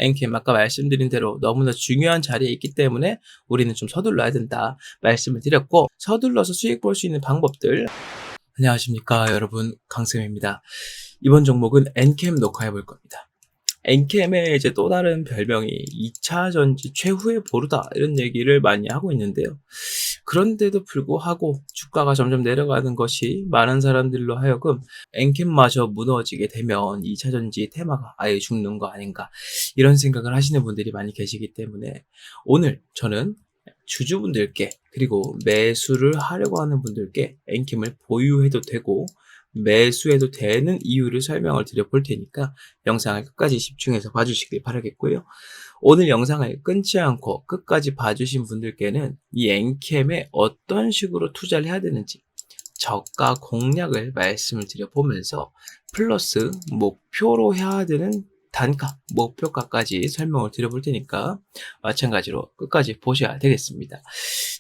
엔캠 아까 말씀드린 대로 너무나 중요한 자리에 있기 때문에 우리는 좀 서둘러야 된다 말씀을 드렸고, 서둘러서 수익 볼 수 있는 방법들. 안녕하십니까 여러분, 강쌤입니다. 이번 종목은 엔캠 녹화해 볼 겁니다. 엔캠의 이제 또 다른 별명이 2차전지 최후의 보루다 이런 얘기를 많이 하고 있는데요. 그런데도 불구하고 주가가 점점 내려가는 것이 많은 사람들로 하여금 엔캠마저 무너지게 되면 2차전지 테마가 아예 죽는 거 아닌가, 이런 생각을 하시는 분들이 많이 계시기 때문에 오늘 저는 주주분들께, 그리고 매수를 하려고 하는 분들께 엔캠을 보유해도 되고 매수해도 되는 이유를 설명을 드려볼 테니까 영상을 끝까지 집중해서 봐주시길 바라겠고요. 오늘 영상을 끊지 않고 끝까지 봐주신 분들께는 이 엔캠에 어떤 식으로 투자를 해야 되는지 저가 공략을 말씀을 드려보면서 플러스 목표로 해야 되는 단가, 목표가까지 설명을 드려볼 테니까 마찬가지로 끝까지 보셔야 되겠습니다.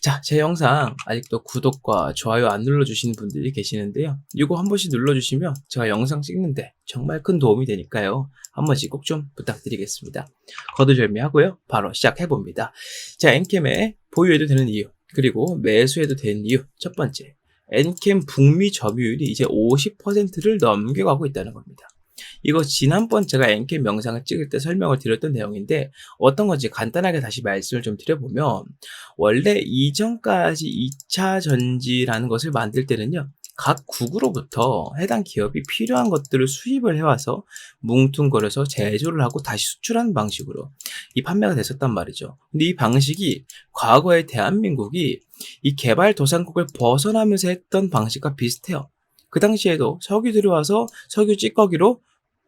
자, 제 영상 아직도 구독과 좋아요 안 눌러주시는 분들이 계시는데요. 이거 한 번씩 눌러주시면 제가 영상 찍는데 정말 큰 도움이 되니까요. 한 번씩 꼭 좀 부탁드리겠습니다. 거두절미하고요. 바로 시작해봅니다. 자, 엔캠에 보유해도 되는 이유, 그리고 매수해도 되는 이유. 첫 번째, 엔캠 북미 점유율이 이제 50%를 넘겨가고 있다는 겁니다. 이거 지난번 제가 엔캠 영상을 찍을 때 설명을 드렸던 내용인데 어떤 건지 간단하게 다시 말씀을 좀 드려보면, 원래 이전까지 2차 전지라는 것을 만들 때는요, 각 국으로부터 해당 기업이 필요한 것들을 수입을 해와서 뭉뚱거려서 제조를 하고 다시 수출하는 방식으로 이 판매가 됐었단 말이죠. 근데 이 방식이 과거에 대한민국이 이 개발도상국을 벗어나면서 했던 방식과 비슷해요. 그 당시에도 석유 들어와서 석유 찌꺼기로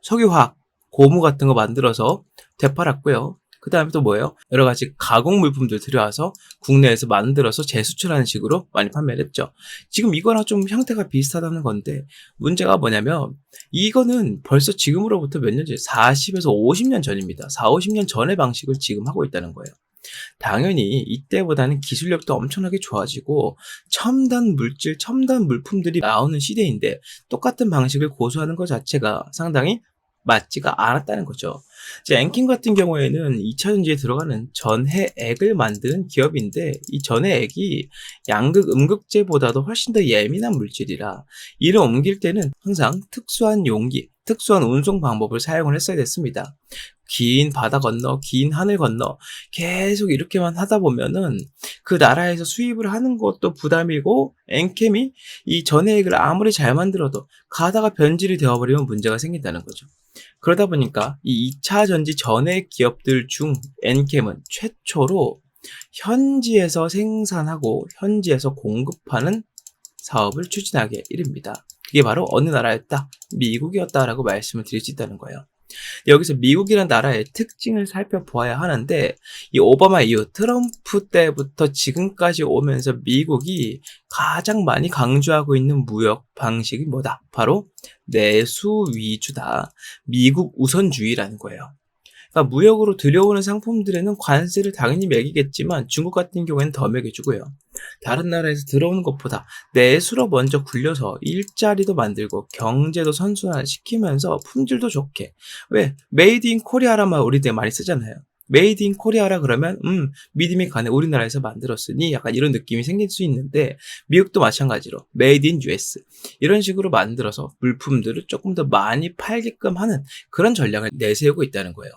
석유화학, 고무 같은 거 만들어서 되팔았고요. 그 다음에 또 뭐예요? 여러 가지 가공 물품들 들여와서 국내에서 만들어서 재수출하는 식으로 많이 판매를 했죠. 지금 이거랑 좀 형태가 비슷하다는 건데, 문제가 뭐냐면 이거는 벌써 지금으로부터 몇 년 전, 40에서 50년 전입니다. 4, 50년 전의 방식을 지금 하고 있다는 거예요. 당연히 이때보다는 기술력도 엄청나게 좋아지고 첨단 물질, 첨단 물품들이 나오는 시대인데 똑같은 방식을 고수하는 것 자체가 상당히 맞지가 않았다는 거죠. 이제 엔캠 같은 경우에는 2차전지에 들어가는 전해액을 만드는 기업인데, 이 전해액이 양극, 음극재보다도 훨씬 더 예민한 물질이라 이를 옮길 때는 항상 특수한 용기, 특수한 운송 방법을 사용을 했어야 됐습니다. 긴 바다 건너, 긴 하늘 건너 계속 이렇게만 하다 보면은 그 나라에서 수입을 하는 것도 부담이고, 엔캠이 이 전해액을 아무리 잘 만들어도 가다가 변질이 되어버리면 문제가 생긴다는 거죠. 그러다 보니까 이 2차 전지 전해액 기업들 중 엔캠은 최초로 현지에서 생산하고 현지에서 공급하는 사업을 추진하게 이릅니다. 그게 바로 어느 나라였다? 미국이었다라고 말씀을 드릴 수 있다는 거예요. 여기서 미국이라는 나라의 특징을 살펴보아야 하는데, 이 오바마 이후 트럼프 때부터 지금까지 오면서 미국이 가장 많이 강조하고 있는 무역 방식이 뭐다? 바로 내수 위주다. 미국 우선주의라는 거예요. 그러니까 무역으로 들여오는 상품들에는 관세를 당연히 매기겠지만 중국 같은 경우에는 더 매겨주고요. 다른 나라에서 들어오는 것보다 내수로 먼저 굴려서 일자리도 만들고 경제도 선순환시키면서 품질도 좋게. 왜? 메이드 인 코리아라만 우리들 많이 쓰잖아요. 메이드 인 코리아라 그러면 믿음이 가네, 우리나라에서 만들었으니, 약간 이런 느낌이 생길 수 있는데, 미국도 마찬가지로 메이드 인 US 이런 식으로 만들어서 물품들을 조금 더 많이 팔게끔 하는 그런 전략을 내세우고 있다는 거예요.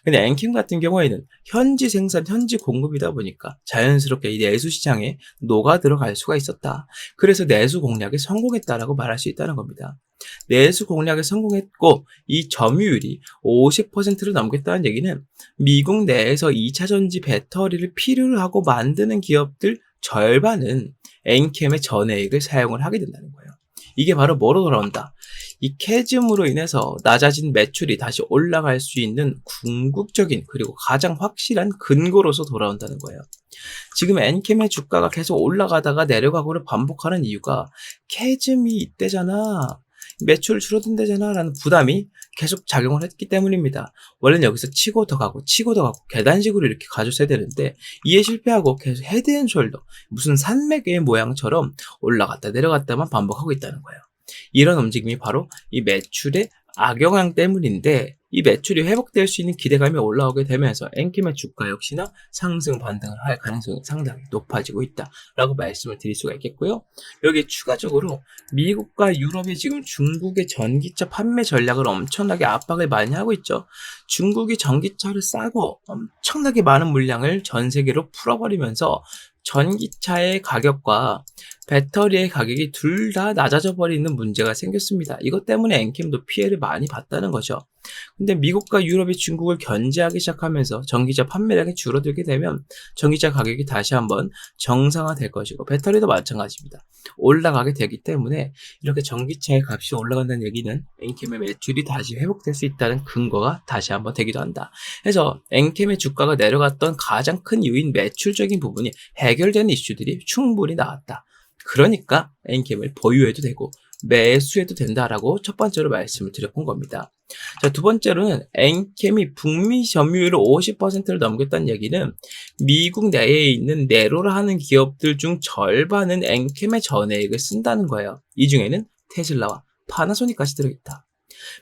근데 엔캠 같은 경우에는 현지 생산, 현지 공급이다 보니까 자연스럽게 이 내수 시장에 녹아 들어갈 수가 있었다. 그래서 내수 공략에 성공했다라고 말할 수 있다는 겁니다. 내수 공략에 성공했고 이 점유율이 50%를 넘겼다는 얘기는 미국 내에서 2차전지 배터리를 필요로 하고 만드는 기업들 절반은 엔캠의 전해액을 사용을 하게 된다는 거예요. 이게 바로 뭐로 돌아온다? 이 캐즘으로 인해서 낮아진 매출이 다시 올라갈 수 있는 궁극적인, 그리고 가장 확실한 근거로서 돌아온다는 거예요. 지금 엔캠의 주가가 계속 올라가다가 내려가고를 반복하는 이유가 캐즘이 이때잖아, 매출 줄어든다잖아 라는 부담이 계속 작용을 했기 때문입니다. 원래는 여기서 치고 더 가고 치고 더 가고 계단식으로 이렇게 가줬어야 되는데 이에 실패하고 계속 헤드앤숄더, 무슨 산맥의 모양처럼 올라갔다 내려갔다만 반복하고 있다는 거예요. 이런 움직임이 바로 이 매출의 악영향 때문인데, 이 매출이 회복될 수 있는 기대감이 올라오게 되면서 엔캠의 주가 역시나 상승 반등을 할 가능성이 상당히 높아지고 있다라고 말씀을 드릴 수가 있겠고요. 여기에 추가적으로 미국과 유럽이 지금 중국의 전기차 판매 전략을 엄청나게 압박을 많이 하고 있죠. 중국이 전기차를 싸고 엄청나게 많은 물량을 전 세계로 풀어버리면서 전기차의 가격과 배터리의 가격이 둘 다 낮아져 버리는 문제가 생겼습니다. 이것 때문에 엔캠도 피해를 많이 봤다는 거죠. 근데 미국과 유럽이 중국을 견제하기 시작하면서 전기차 판매량이 줄어들게 되면 전기차 가격이 다시 한번 정상화될 것이고 배터리도 마찬가지입니다. 올라가게 되기 때문에 이렇게 전기차의 값이 올라간다는 얘기는 엔캠의 매출이 다시 회복될 수 있다는 근거가 다시 한번 되기도 한다. 그래서 엔캠의 주가가 내려갔던 가장 큰 이유인 매출적인 부분이 해결되는 이슈들이 충분히 나왔다. 그러니까 엔캠을 보유해도 되고 매수해도 된다라고 첫 번째로 말씀을 드려본 겁니다. 자, 두 번째로는 엔캠이 북미 점유율을 50%를 넘겼다는 얘기는 미국 내에 있는 내로라 하는 기업들 중 절반은 엔캠의 전해액을 쓴다는 거예요. 이 중에는 테슬라와 파나소닉까지 들어있다.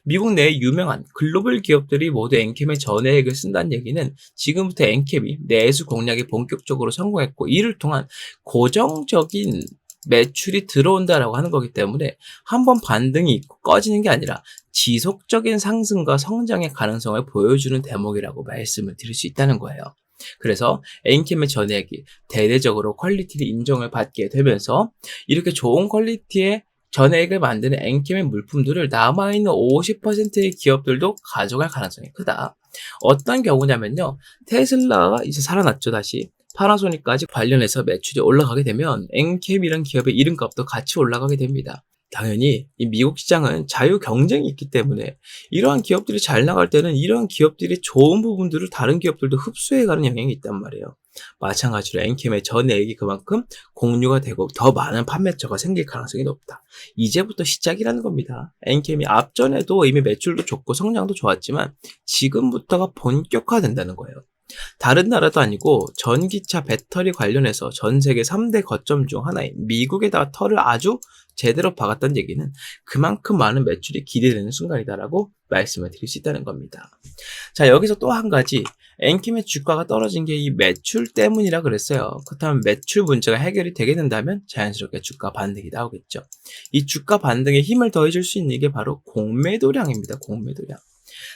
미국 내의 유명한 글로벌 기업들이 모두 엔캠의 전해액을 쓴다는 얘기는 지금부터 엔캠이 내수 공략에 본격적으로 성공했고 이를 통한 고정적인 매출이 들어온다라고 하는 거기 때문에 한번 반등이 있고 꺼지는 게 아니라 지속적인 상승과 성장의 가능성을 보여주는 대목이라고 말씀을 드릴 수 있다는 거예요. 그래서 엔캠의 전액이 대대적으로 퀄리티를 인정을 받게 되면서 이렇게 좋은 퀄리티의 전액을 만드는 엔캠의 물품들을 남아있는 50%의 기업들도 가져갈 가능성이 크다. 어떤 경우냐면요. 테슬라가 이제 살아났죠, 다시. 파나소닉까지 관련해서 매출이 올라가게 되면 엔캠이란 기업의 이름값도 같이 올라가게 됩니다. 당연히 이 미국 시장은 자유 경쟁이 있기 때문에 이러한 기업들이 잘 나갈 때는 이러한 기업들이 좋은 부분들을 다른 기업들도 흡수해가는 영향이 있단 말이에요. 마찬가지로 엔캠의 전액이 그만큼 공유가 되고 더 많은 판매처가 생길 가능성이 높다. 이제부터 시작이라는 겁니다. 엔캠이 앞전에도 이미 매출도 좋고 성장도 좋았지만 지금부터가 본격화된다는 거예요. 다른 나라도 아니고 전기차 배터리 관련해서 전 세계 3대 거점 중 하나인 미국에다가 털을 아주 제대로 박았다는 얘기는 그만큼 많은 매출이 기대되는 순간이다라고 말씀을 드릴 수 있다는 겁니다. 자, 여기서 또 한 가지 엔캠의 주가가 떨어진 게 이 매출 때문이라 그랬어요. 그렇다면 매출 문제가 해결이 되게 된다면 자연스럽게 주가 반등이 나오겠죠. 이 주가 반등에 힘을 더해줄 수 있는 게 바로 공매도량입니다. 공매도량.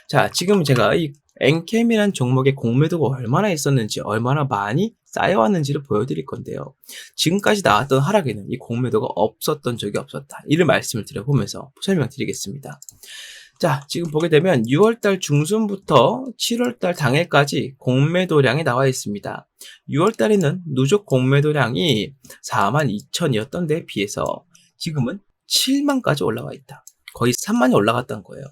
자, 지금 제가 이 엔캠이란 종목의 공매도가 얼마나 있었는지, 얼마나 많이 쌓여왔는지를 보여드릴 건데요. 지금까지 나왔던 하락에는 이 공매도가 없었던 적이 없었다. 이를 말씀을 드려보면서 설명드리겠습니다. 자, 지금 보게 되면 6월달 중순부터 7월달 당일까지 공매도량이 나와 있습니다. 6월달에는 누적 공매도량이 42,000이었던 데에 비해서 지금은 7만까지 올라와 있다. 거의 3만이 올라갔다는 거예요.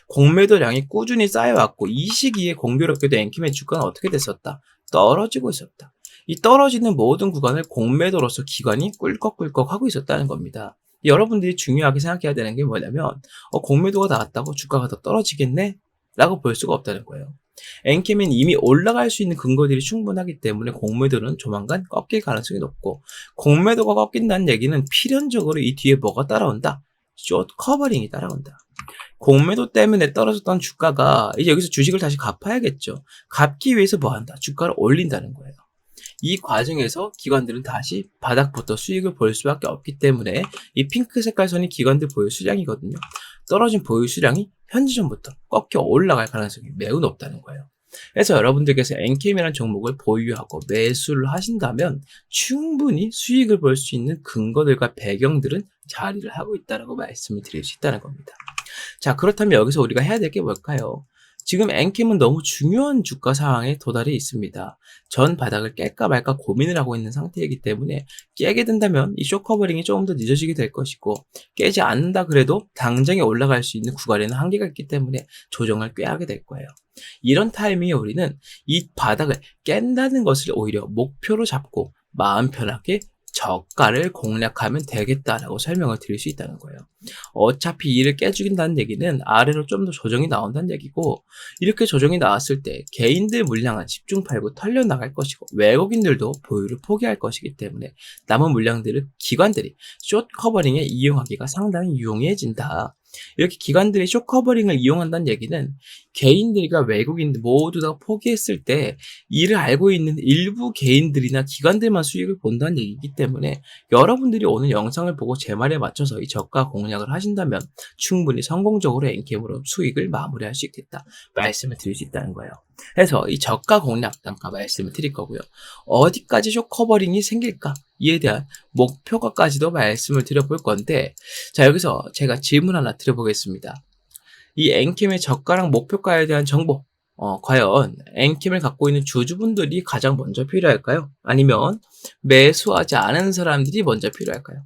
공매도량이 꾸준히 쌓여왔고 이 시기에 공교롭게도 엔캠의 주가는 어떻게 됐었다? 떨어지고 있었다. 이 떨어지는 모든 구간을 공매도로서 기관이 꿀꺽꿀꺽 하고 있었다는 겁니다. 여러분들이 중요하게 생각해야 되는 게 뭐냐면 공매도가 나왔다고 주가가 더 떨어지겠네? 라고 볼 수가 없다는 거예요. 엔캠은 이미 올라갈 수 있는 근거들이 충분하기 때문에 공매도는 조만간 꺾일 가능성이 높고 공매도가 꺾인다는 얘기는 필연적으로 이 뒤에 뭐가 따라온다? 숏 커버링이 따라온다. 공매도 때문에 떨어졌던 주가가 이제 여기서 주식을 다시 갚아야겠죠. 갚기 위해서 뭐 한다? 주가를 올린다는 거예요. 이 과정에서 기관들은 다시 바닥부터 수익을 볼 수밖에 없기 때문에 이 핑크 색깔 선이 기관들 보유 수량이거든요. 떨어진 보유 수량이 현지전부터 꺾여 올라갈 가능성이 매우 높다는 거예요. 그래서 여러분들께서 엔캠이라는 종목을 보유하고 매수를 하신다면 충분히 수익을 볼 수 있는 근거들과 배경들은 자리를 하고 있다고 말씀을 드릴 수 있다는 겁니다. 자, 그렇다면 여기서 우리가 해야 될 게 뭘까요? 지금 엔캠은 너무 중요한 주가 상황에 도달해 있습니다. 전 바닥을 깰까 말까 고민을 하고 있는 상태이기 때문에 깨게 된다면 이 숏커버링이 조금 더 늦어지게 될 것이고 깨지 않는다 그래도 당장에 올라갈 수 있는 구간에는 한계가 있기 때문에 조정을 꾀하게 될 거예요. 이런 타이밍에 우리는 이 바닥을 깬다는 것을 오히려 목표로 잡고 마음 편하게 저가를 공략하면 되겠다라고 설명을 드릴 수 있다는 거예요. 어차피 이를 깨죽인다는 얘기는 아래로 좀 더 조정이 나온다는 얘기고 이렇게 조정이 나왔을 때 개인들 물량은 집중 팔고 털려 나갈 것이고 외국인들도 보유를 포기할 것이기 때문에 남은 물량들을 기관들이 숏 커버링에 이용하기가 상당히 용이해진다. 이렇게 기관들이 숏커버링을 이용한다는 얘기는 개인들과 외국인들 모두 다 포기했을 때 이를 알고 있는 일부 개인들이나 기관들만 수익을 본다는 얘기이기 때문에 여러분들이 오늘 영상을 보고 제 말에 맞춰서 이 저가 공략을 하신다면 충분히 성공적으로 엔캠으로 수익을 마무리할 수 있겠다 말씀을 드릴 수 있다는 거예요. 그래서 이 저가 공략 단가 말씀을 드릴 거고요. 어디까지 숏커버링이 생길까? 이에 대한 목표가까지도 말씀을 드려볼 건데, 자, 여기서 제가 질문 하나 드려보겠습니다. 이 엔캠의 저가랑 목표가에 대한 정보, 과연 엔캠을 갖고 있는 주주분들이 가장 먼저 필요할까요? 아니면 매수하지 않은 사람들이 먼저 필요할까요?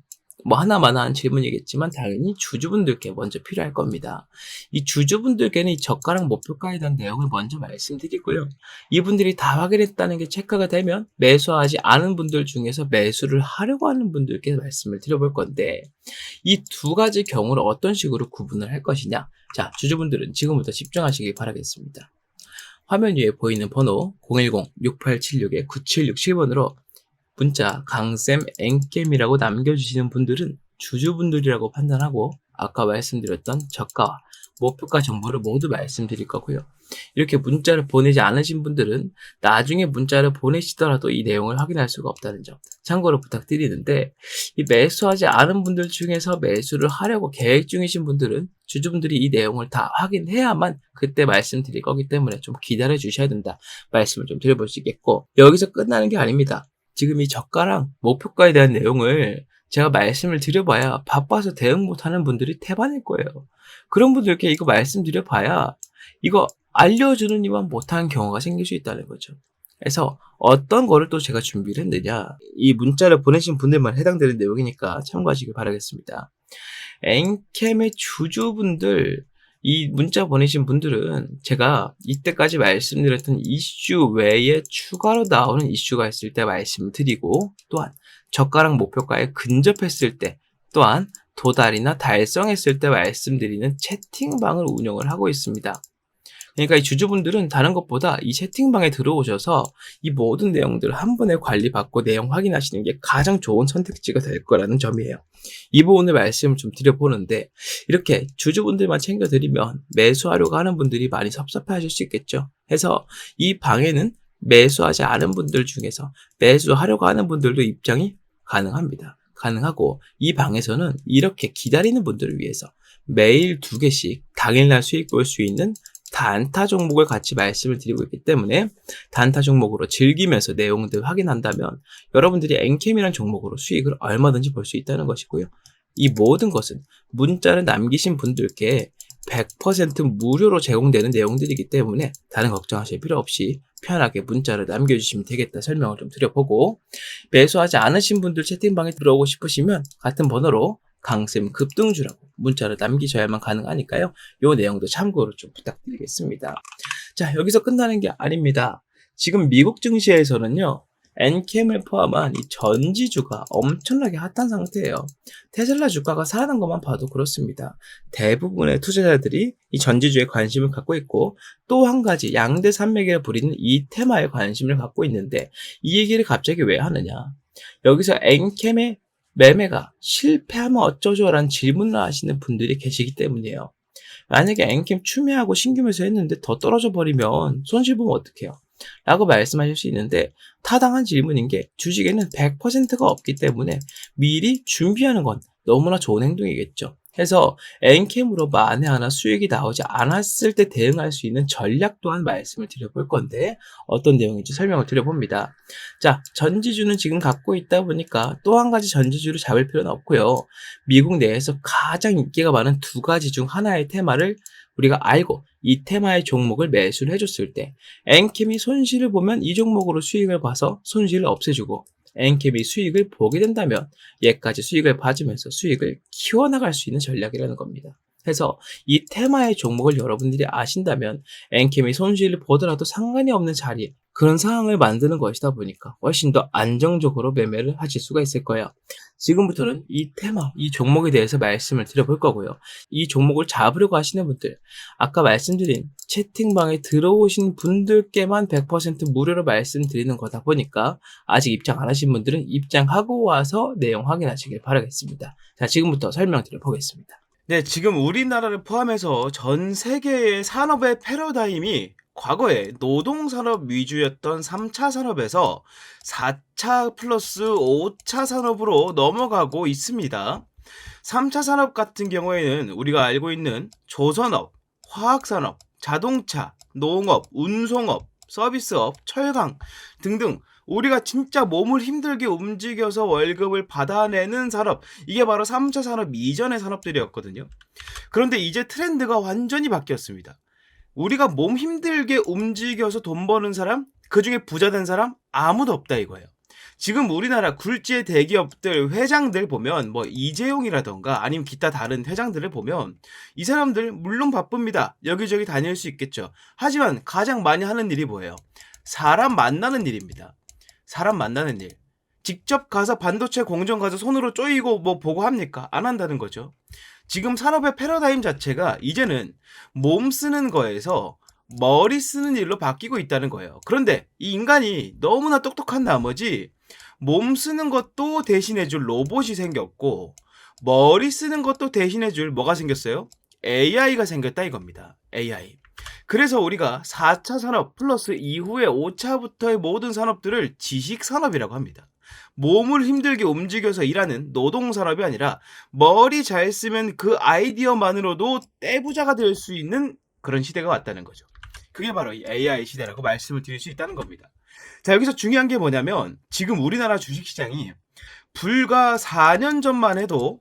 뭐 하나만한 질문이겠지만 당연히 주주분들께 먼저 필요할 겁니다. 이 주주분들께는 이 저가랑 목표가에 대한 내용을 먼저 말씀드리고요. 이분들이 다 확인했다는 게 체크가 되면 매수하지 않은 분들 중에서 매수를 하려고 하는 분들께 말씀을 드려볼 건데, 이 두 가지 경우를 어떤 식으로 구분을 할 것이냐. 자, 주주분들은 지금부터 집중하시기 바라겠습니다. 화면 위에 보이는 번호 010-6876-9767번으로 문자 강쌤 엔캠이라고 남겨주시는 분들은 주주분들이라고 판단하고 아까 말씀드렸던 저가와 목표가 정보를 모두 말씀드릴 거고요. 이렇게 문자를 보내지 않으신 분들은 나중에 문자를 보내시더라도 이 내용을 확인할 수가 없다는 점 참고로 부탁드리는데, 이 매수하지 않은 분들 중에서 매수를 하려고 계획 중이신 분들은 주주분들이 이 내용을 다 확인해야만 그때 말씀드릴 거기 때문에 좀 기다려 주셔야 된다 말씀을 좀 드려볼 수 있겠고, 여기서 끝나는 게 아닙니다. 지금 이 저가랑 목표가에 대한 내용을 제가 말씀을 드려봐야 바빠서 대응 못하는 분들이 태반일 거예요. 그런 분들께 이거 말씀드려봐야 이거 알려주는 이만 못하는 경우가 생길 수 있다는 거죠. 그래서 어떤 거를 또 제가 준비를 했느냐, 이 문자를 보내신 분들만 해당되는 내용이니까 참고하시길 바라겠습니다. 엔캠의 주주분들, 이 문자 보내신 분들은 제가 이때까지 말씀드렸던 이슈 외에 추가로 나오는 이슈가 있을 때 말씀을 드리고, 또한 저가랑 목표가에 근접했을 때, 또한 도달이나 달성했을 때 말씀드리는 채팅방을 운영을 하고 있습니다. 그러니까 이 주주분들은 다른 것보다 이 채팅방에 들어오셔서 이 모든 내용들을 한 번에 관리받고 내용 확인하시는 게 가장 좋은 선택지가 될 거라는 점이에요. 이 부분을 말씀을 좀 드려보는데, 이렇게 주주분들만 챙겨드리면 매수하려고 하는 분들이 많이 섭섭해하실 수 있겠죠. 해서 이 방에는 매수하지 않은 분들 중에서 매수하려고 하는 분들도 입장이 가능하고, 이 방에서는 이렇게 기다리는 분들을 위해서 매일 2개씩 당일날 수익 볼 수 있는 단타 종목을 같이 말씀을 드리고 있기 때문에 단타 종목으로 즐기면서 내용들 확인한다면 여러분들이 엔캠이라는 종목으로 수익을 얼마든지 볼 수 있다는 것이고요. 이 모든 것은 문자를 남기신 분들께 100% 무료로 제공되는 내용들이기 때문에 다른 걱정하실 필요 없이 편하게 문자를 남겨주시면 되겠다 설명을 좀 드려보고, 매수하지 않으신 분들 채팅방에 들어오고 싶으시면 같은 번호로 강쌤 급등주라고 문자를 남기셔야만 가능하니까요. 이 내용도 참고로 좀 부탁드리겠습니다. 자, 여기서 끝나는 게 아닙니다. 지금 미국 증시에서는요, 엔캠을 포함한 이 전지주가 엄청나게 핫한 상태예요. 테슬라 주가가 살아난 것만 봐도 그렇습니다. 대부분의 투자자들이 이 전지주에 관심을 갖고 있고, 또 한 가지 양대 산맥을 부리는 이 테마에 관심을 갖고 있는데, 이 얘기를 갑자기 왜 하느냐. 여기서 엔캠의 매매가 실패하면 어쩌죠? 라는 질문을 하시는 분들이 계시기 때문이에요. 만약에 엔캠 추매하고 신규 매수했는데 더 떨어져 버리면 손실 보면 어떡해요? 라고 말씀하실 수 있는데, 타당한 질문인 게 주식에는 100%가 없기 때문에 미리 준비하는 건 너무나 좋은 행동이겠죠. 해서 엔캠으로 만에 하나 수익이 나오지 않았을 때 대응할 수 있는 전략 또한 말씀을 드려볼 건데, 어떤 내용인지 설명을 드려봅니다. 자, 전지주는 지금 갖고 있다 보니까 또 한 가지 전지주를 잡을 필요는 없고요. 미국 내에서 가장 인기가 많은 2가지 중 하나의 테마를 우리가 알고 이 테마의 종목을 매수를 해줬을 때 엔캠이 손실을 보면 이 종목으로 수익을 봐서 손실을 없애주고, 엔캠이 수익을 보게 된다면 얘까지 수익을 봐주면서 수익을 키워나갈 수 있는 전략이라는 겁니다. 해서 이 테마의 종목을 여러분들이 아신다면 엔캠이 손실을 보더라도 상관이 없는 자리에 그런 상황을 만드는 것이다 보니까 훨씬 더 안정적으로 매매를 하실 수가 있을 거예요. 지금부터는 이 테마, 이 종목에 대해서 말씀을 드려볼 거고요. 이 종목을 잡으려고 하시는 분들, 아까 말씀드린 채팅방에 들어오신 분들께만 100% 무료로 말씀드리는 거다 보니까 아직 입장 안 하신 분들은 입장하고 와서 내용 확인하시길 바라겠습니다. 자, 지금부터 설명드려 보겠습니다. 네, 지금 우리나라를 포함해서 전 세계의 산업의 패러다임이 과거에 노동산업 위주였던 3차 산업에서 4차 플러스 5차 산업으로 넘어가고 있습니다. 3차 산업 같은 경우에는 우리가 알고 있는 조선업, 화학산업, 자동차, 농업, 운송업, 서비스업, 철강 등등 우리가 진짜 몸을 힘들게 움직여서 월급을 받아내는 산업, 이게 바로 3차 산업 이전의 산업들이었거든요. 그런데 이제 트렌드가 완전히 바뀌었습니다. 우리가 몸 힘들게 움직여서 돈 버는 사람, 그중에 부자 된 사람 아무도 없다 이거예요. 지금 우리나라 굴지의 대기업들 회장들 보면 뭐 이재용이라던가 아니면 기타 다른 회장들을 보면 이 사람들 물론 바쁩니다. 여기저기 다닐 수 있겠죠. 하지만 가장 많이 하는 일이 뭐예요? 사람 만나는 일입니다. 사람 만나는 일. 직접 가서 반도체 공정 가서 손으로 쪼이고 뭐 보고 합니까? 안 한다는 거죠. 지금 산업의 패러다임 자체가 이제는 몸 쓰는 거에서 머리 쓰는 일로 바뀌고 있다는 거예요. 그런데 이 인간이 너무나 똑똑한 나머지 몸 쓰는 것도 대신해줄 로봇이 생겼고 머리 쓰는 것도 대신해줄 뭐가 생겼어요? AI가 생겼다 이겁니다. AI. 그래서 우리가 4차 산업 플러스 이후에 5차부터의 모든 산업들을 지식 산업이라고 합니다. 몸을 힘들게 움직여서 일하는 노동 산업이 아니라 머리 잘 쓰면 그 아이디어만으로도 떼부자가 될 수 있는 그런 시대가 왔다는 거죠. 그게 바로 이 AI 시대라고 말씀을 드릴 수 있다는 겁니다. 자, 여기서 중요한 게 뭐냐면 지금 우리나라 주식시장이 불과 4년 전만 해도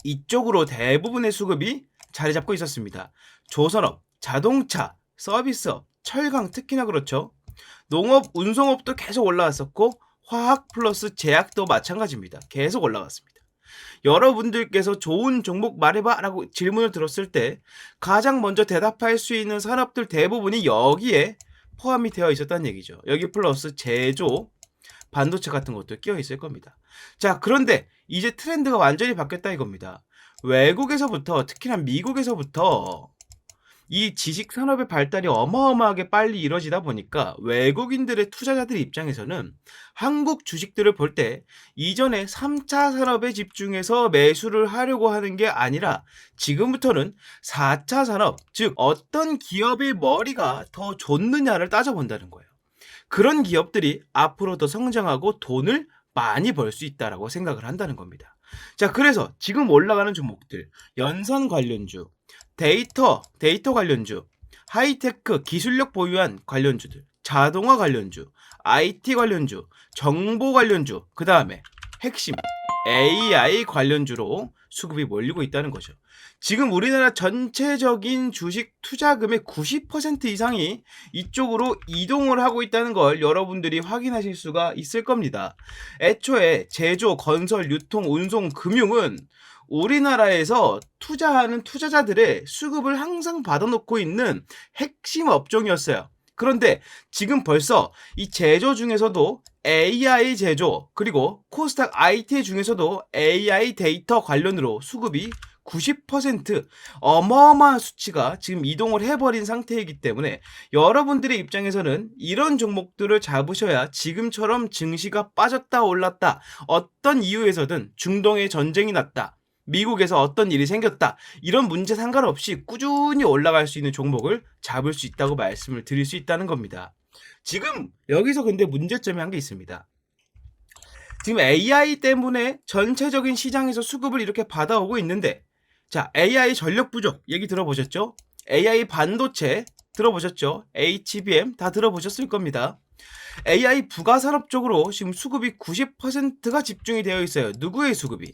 이쪽으로 대부분의 수급이 자리 잡고 있었습니다. 조선업, 자동차, 서비스업, 철강 특히나 그렇죠. 농업, 운송업도 계속 올라왔었고 화학 플러스 제약도 마찬가지입니다. 계속 올라갔습니다. 여러분들께서 좋은 종목 말해봐 라고 질문을 들었을 때 가장 먼저 대답할 수 있는 산업들 대부분이 여기에 포함이 되어 있었다는 얘기죠. 여기 플러스 제조, 반도체 같은 것도 끼어 있을 겁니다. 자, 그런데 이제 트렌드가 완전히 바뀌었다 이겁니다. 외국에서부터 특히나 미국에서부터 이 지식 산업의 발달이 어마어마하게 빨리 이루어지다 보니까 외국인들의 투자자들 입장에서는 한국 주식들을 볼 때 이전에 3차 산업에 집중해서 매수를 하려고 하는 게 아니라 지금부터는 4차 산업, 즉 어떤 기업의 머리가 더 좋느냐를 따져본다는 거예요. 그런 기업들이 앞으로 더 성장하고 돈을 많이 벌 수 있다라고 생각을 한다는 겁니다. 자, 그래서 지금 올라가는 종목들, 연선 관련주, 데이터 관련주, 하이테크 기술력 보유한 관련주들, 자동화 관련주, IT 관련주, 정보 관련주, 그 다음에 핵심 AI 관련주로 수급이 몰리고 있다는 거죠. 지금 우리나라 전체적인 주식 투자금의 90% 이상이 이쪽으로 이동을 하고 있다는 걸 여러분들이 확인하실 수가 있을 겁니다. 애초에 제조, 건설, 유통, 운송, 금융은 우리나라에서 투자하는 투자자들의 수급을 항상 받아놓고 있는 핵심 업종이었어요. 그런데 지금 벌써 이 제조 중에서도 AI 제조 그리고 코스닥 IT 중에서도 AI 데이터 관련으로 수급이 90% 어마어마한 수치가 지금 이동을 해버린 상태이기 때문에 여러분들의 입장에서는 이런 종목들을 잡으셔야 지금처럼 증시가 빠졌다 올랐다 어떤 이유에서든 중동에 전쟁이 났다 미국에서 어떤 일이 생겼다 이런 문제 상관없이 꾸준히 올라갈 수 있는 종목을 잡을 수 있다고 말씀을 드릴 수 있다는 겁니다. 지금 여기서 근데 문제점이 한 게 있습니다. 지금 AI 때문에 전체적인 시장에서 수급을 이렇게 받아오고 있는데 자, AI 전력 부족 얘기 들어보셨죠? AI 반도체 들어보셨죠? HBM 다 들어보셨을 겁니다. AI 부가산업 쪽으로 지금 수급이 90%가 집중이 되어 있어요. 누구의 수급이?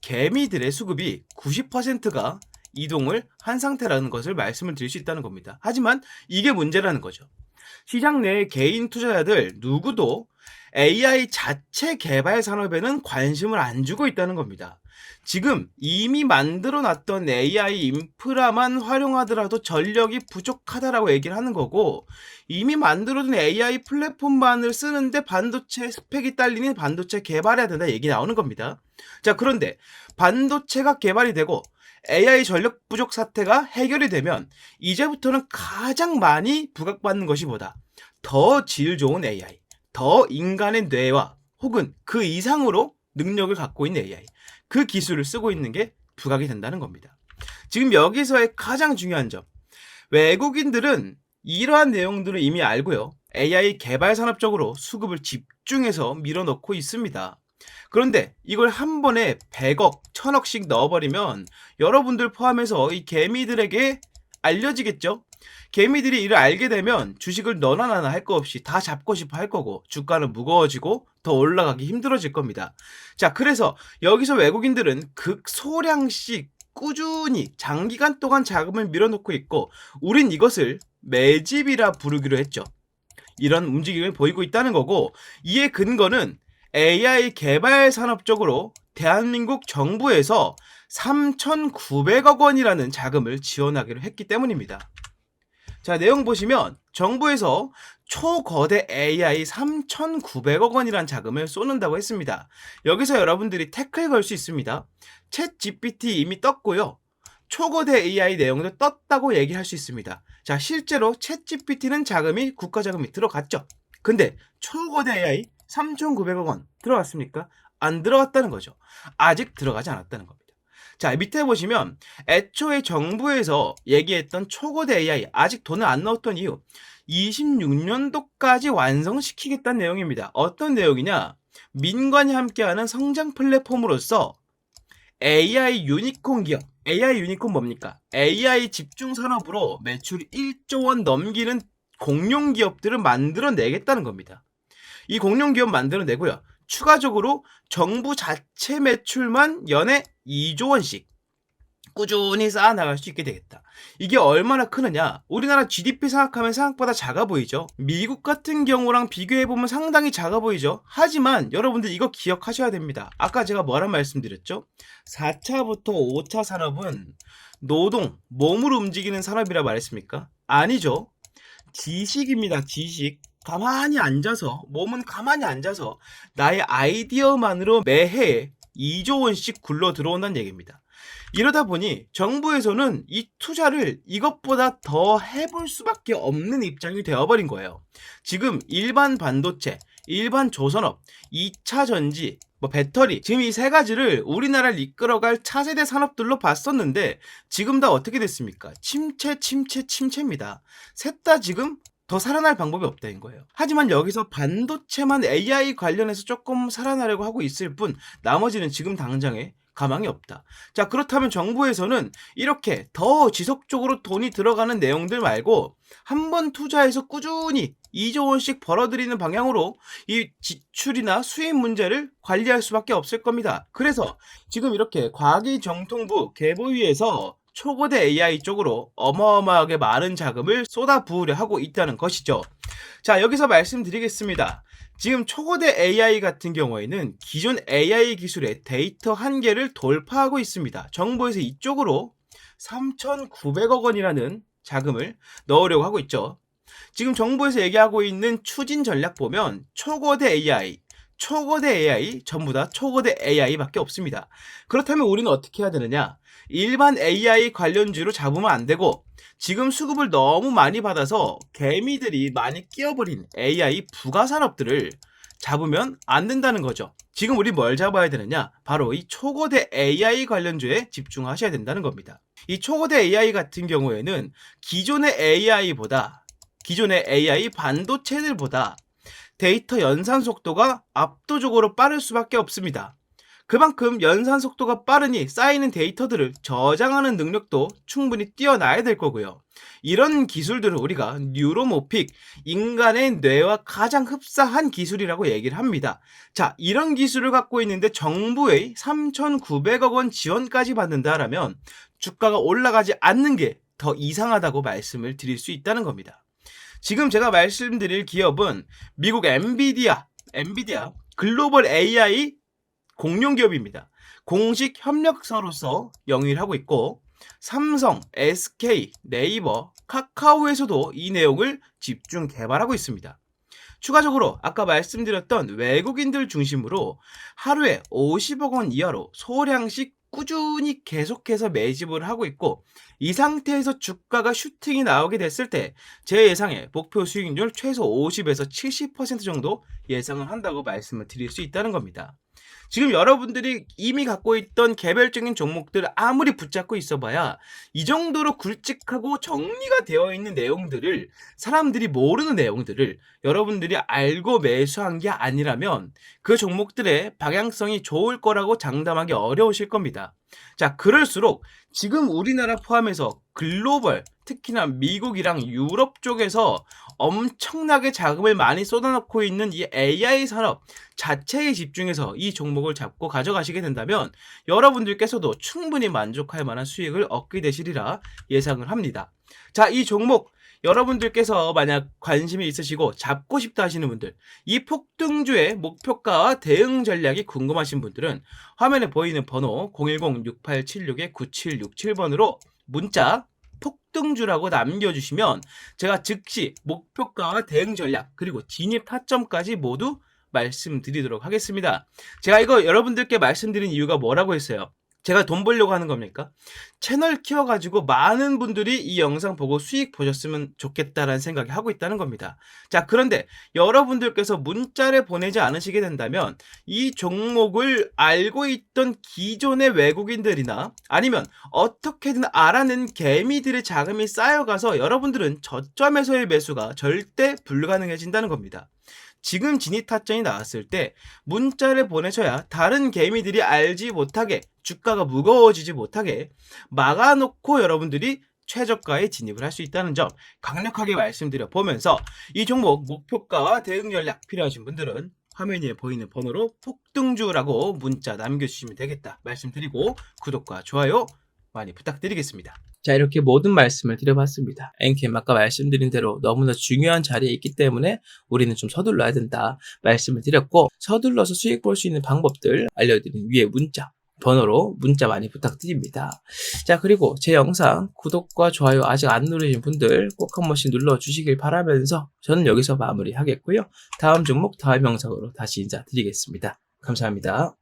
개미들의 수급이 90%가 이동을 한 상태라는 것을 말씀을 드릴 수 있다는 겁니다. 하지만 이게 문제라는 거죠. 시장 내 개인 투자자들 누구도 AI 자체 개발 산업에는 관심을 안 주고 있다는 겁니다. 지금 이미 만들어 놨던 AI 인프라만 활용하더라도 전력이 부족하다라고 얘기를 하는 거고 이미 만들어둔 AI 플랫폼만을 쓰는데 반도체 스펙이 딸리는 반도체 개발해야 된다 얘기 나오는 겁니다. 자, 그런데 반도체가 개발이 되고 AI 전력 부족 사태가 해결이 되면 이제부터는 가장 많이 부각받는 것이 뭐다? 더 질 좋은 AI, 더 인간의 뇌와 혹은 그 이상으로 능력을 갖고 있는 AI, 그 기술을 쓰고 있는 게 부각이 된다는 겁니다. 지금 여기서의 가장 중요한 점, 외국인들은 이러한 내용들을 이미 알고요. AI 개발 산업 쪽으로 수급을 집중해서 밀어넣고 있습니다. 그런데 이걸 한 번에 100억, 1000억씩 넣어버리면 여러분들 포함해서 이 개미들에게 알려지겠죠? 개미들이 이를 알게 되면 주식을 너나 나나 할 거 없이 다 잡고 싶어 할 거고 주가는 무거워지고 더 올라가기 힘들어질 겁니다. 자, 그래서 여기서 외국인들은 극소량씩 꾸준히 장기간 동안 자금을 밀어넣고 있고 우린 이것을 매집이라 부르기로 했죠. 이런 움직임을 보이고 있다는 거고 이의 근거는 AI 개발 산업 쪽으로 대한민국 정부에서 3,900억 원이라는 자금을 지원하기로 했기 때문입니다. 자, 내용 보시면 정부에서 초거대 AI 3,900억 원이라는 자금을 쏟는다고 했습니다. 여기서 여러분들이 태클 걸 수 있습니다. 챗 GPT 이미 떴고요. 초거대 AI 내용도 떴다고 얘기할 수 있습니다. 자, 실제로 챗 GPT는 자금이 국가 자금이 들어갔죠. 근데 초거대 AI 3,900억 원 들어갔습니까? 안 들어갔다는 거죠. 아직 들어가지 않았다는 겁니다. 자, 밑에 보시면 애초에 정부에서 얘기했던 초거대 AI 아직 돈을 안 넣었던 이유 26년도까지 완성시키겠다는 내용입니다. 어떤 내용이냐? 민관이 함께하는 성장 플랫폼으로서 AI 유니콘 기업, AI 유니콘 뭡니까? AI 집중 산업으로 매출 1조 원 넘기는 공룡 기업들을 만들어내겠다는 겁니다. 이 공룡 기업 만들어내고요. 추가적으로 정부 자체 매출만 연에 2조 원씩 꾸준히 쌓아나갈 수 있게 되겠다. 이게 얼마나 크느냐? 우리나라 GDP 생각하면 생각보다 작아 보이죠? 미국 같은 경우랑 비교해보면 상당히 작아 보이죠? 하지만 여러분들 이거 기억하셔야 됩니다. 아까 제가 뭐란 말씀드렸죠? 4차부터 5차 산업은 노동, 몸으로 움직이는 산업이라 말했습니까? 아니죠. 지식입니다. 지식. 가만히 앉아서 몸은 가만히 앉아서 나의 아이디어만으로 매해 2조 원씩 굴러 들어온다는 얘기입니다. 이러다 보니 정부에서는 이 투자를 이것보다 더 해볼 수밖에 없는 입장이 되어버린 거예요. 지금 일반 반도체, 일반 조선업, 2차 전지, 배터리 지금 이 세 가지를 우리나라를 이끌어갈 차세대 산업들로 봤었는데 지금 다 어떻게 됐습니까? 침체입니다. 셋 다 지금 더 살아날 방법이 없다는 거예요. 하지만 여기서 반도체만 AI 관련해서 조금 살아나려고 하고 있을 뿐 나머지는 지금 당장에 가망이 없다. 자, 그렇다면 정부에서는 이렇게 더 지속적으로 돈이 들어가는 내용들 말고 한 번 투자해서 꾸준히 2조 원씩 벌어들이는 방향으로 이 지출이나 수입 문제를 관리할 수밖에 없을 겁니다. 그래서 지금 이렇게 과기정통부 개보위에서 초거대 AI 쪽으로 어마어마하게 많은 자금을 쏟아부으려 하고 있다는 것이죠. 자, 여기서 말씀드리겠습니다. 지금 초거대 AI 같은 경우에는 기존 AI 기술의 데이터 한계를 돌파하고 있습니다. 정부에서 이쪽으로 3,900억 원이라는 자금을 넣으려고 하고 있죠. 지금 정부에서 얘기하고 있는 추진 전략 보면 초거대 AI 전부 다 초거대 AI밖에 없습니다. 그렇다면 우리는 어떻게 해야 되느냐? 일반 AI 관련주로 잡으면 안 되고 지금 수급을 너무 많이 받아서 개미들이 많이 끼어버린 AI 부가 산업들을 잡으면 안 된다는 거죠. 지금 우리 뭘 잡아야 되느냐? 바로 이 초거대 AI 관련주에 집중하셔야 된다는 겁니다. 이 초거대 AI 같은 경우에는 기존의 AI 반도체들보다 데이터 연산 속도가 압도적으로 빠를 수밖에 없습니다. 그만큼 연산 속도가 빠르니 쌓이는 데이터들을 저장하는 능력도 충분히 뛰어나야 될 거고요. 이런 기술들을 우리가 뉴로모픽, 인간의 뇌와 가장 흡사한 기술이라고 얘기를 합니다. 자, 이런 기술을 갖고 있는데 정부의 3,900억 원 지원까지 받는다라면 주가가 올라가지 않는 게 더 이상하다고 말씀을 드릴 수 있다는 겁니다. 지금 제가 말씀드릴 기업은 미국 엔비디아 글로벌 AI 공룡 기업입니다. 공식 협력사로서 영위를 하고 있고 삼성, SK, 네이버, 카카오에서도 이 내용을 집중 개발하고 있습니다. 추가적으로 아까 말씀드렸던 외국인들 중심으로 하루에 50억 원 이하로 소량씩 꾸준히 계속해서 매집을 하고 있고 이 상태에서 주가가 슈팅이 나오게 됐을 때 제 예상에 목표 수익률 최소 50에서 70% 정도 예상을 한다고 말씀을 드릴 수 있다는 겁니다. 지금 여러분들이 이미 갖고 있던 개별적인 종목들 아무리 붙잡고 있어봐야 이 정도로 굵직하고 정리가 되어 있는 내용들을, 사람들이 모르는 내용들을 여러분들이 알고 매수한 게 아니라면 그 종목들의 방향성이 좋을 거라고 장담하기 어려우실 겁니다. 자, 그럴수록 지금 우리나라 포함해서 글로벌, 특히나 미국이랑 유럽 쪽에서 엄청나게 자금을 많이 쏟아놓고 있는 이 AI 산업 자체에 집중해서 이 종목을 잡고 가져가시게 된다면 여러분들께서도 충분히 만족할 만한 수익을 얻게 되시리라 예상을 합니다. 자, 이 종목 여러분들께서 만약 관심이 있으시고 잡고 싶다 하시는 분들, 이 폭등주의 목표가와 대응 전략이 궁금하신 분들은 화면에 보이는 번호 010-6876-9767번으로 문자 폭등주라고 남겨주시면 제가 즉시 목표가와 대응 전략 그리고 진입 타점까지 모두 말씀드리도록 하겠습니다. 제가 이거 여러분들께 말씀드린 이유가 뭐라고 했어요? 제가 돈 벌려고 하는 겁니까? 채널 키워가지고 많은 분들이 이 영상 보고 수익 보셨으면 좋겠다라는 생각이 하고 있다는 겁니다. 자, 그런데 여러분들께서 문자를 보내지 않으시게 된다면 이 종목을 알고 있던 기존의 외국인들이나 아니면 어떻게든 알아낸 개미들의 자금이 쌓여가서 여러분들은 저점에서의 매수가 절대 불가능해진다는 겁니다. 지금 진입 타점이 나왔을 때 문자를 보내셔야 다른 개미들이 알지 못하게, 주가가 무거워지지 못하게 막아놓고 여러분들이 최저가에 진입을 할 수 있다는 점 강력하게 말씀드려 보면서 이 종목 목표가와 대응 전략 필요하신 분들은 화면 위에 보이는 번호로 폭등주라고 문자 남겨주시면 되겠다 말씀드리고 구독과 좋아요 많이 부탁드리겠습니다. 자, 이렇게 모든 말씀을 드려봤습니다. 엔캠 아까 말씀드린 대로 너무나 중요한 자리에 있기 때문에 우리는 좀 서둘러야 된다 말씀을 드렸고, 서둘러서 수익 볼 수 있는 방법들 알려드린 위에 문자 번호로 문자 많이 부탁드립니다. 자, 그리고 제 영상 구독과 좋아요 아직 안 누르신 분들 꼭 한 번씩 눌러주시길 바라면서 저는 여기서 마무리하겠고요. 다음 종목 다음 영상으로 다시 인사드리겠습니다. 감사합니다.